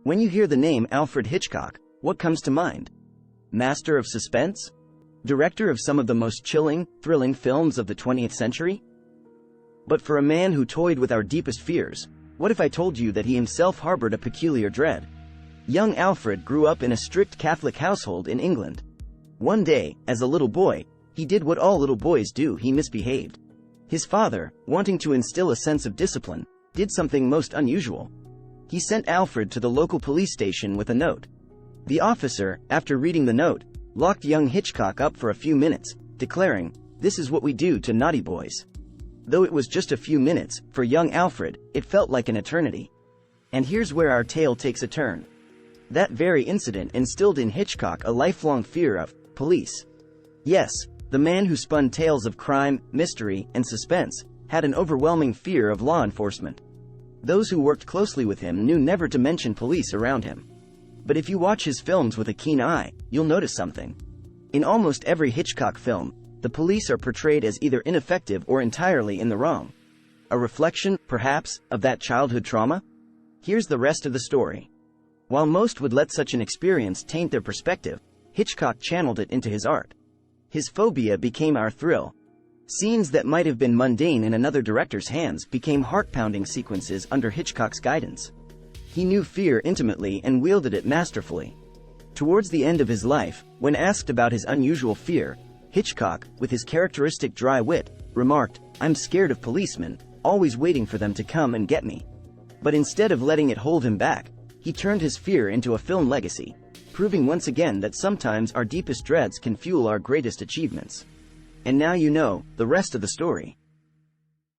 When you hear the name Alfred Hitchcock, what comes to mind? Master of suspense? Director of some of the most chilling, thrilling films of the 20th century? But for a man who toyed with our deepest fears, what if I told you that he himself harbored a peculiar dread? Young Alfred grew up in a strict Catholic household in England. One day, as a little boy, he did what all little boys do: he misbehaved. His father, wanting to instill a sense of discipline, did something most unusual. He sent Alfred to the local police station with a note. The officer, after reading the note, locked young Hitchcock up for a few minutes, declaring, "This is what we do to naughty boys." Though it was just a few minutes, for young Alfred, it felt like an eternity. And here's where our tale takes a turn. That very incident instilled in Hitchcock a lifelong fear of police. Yes, the man who spun tales of crime, mystery, and suspense had an overwhelming fear of law enforcement. Those who worked closely with him knew never to mention police around him. But if you watch his films with a keen eye, you'll notice something. In almost every Hitchcock film, the police are portrayed as either ineffective or entirely in the wrong. A reflection, perhaps, of that childhood trauma? Here's the rest of the story. While most would let such an experience taint their perspective, Hitchcock channeled it into his art. His phobia became our thrill. Scenes that might have been mundane in another director's hands became heart-pounding sequences under Hitchcock's guidance. He knew fear intimately and wielded it masterfully. Towards the end of his life, when asked about his unusual fear, Hitchcock, with his characteristic dry wit, remarked, "I'm scared of policemen, always waiting for them to come and get me." But instead of letting it hold him back, he turned his fear into a film legacy, proving once again that sometimes our deepest dreads can fuel our greatest achievements. And now you know the rest of the story.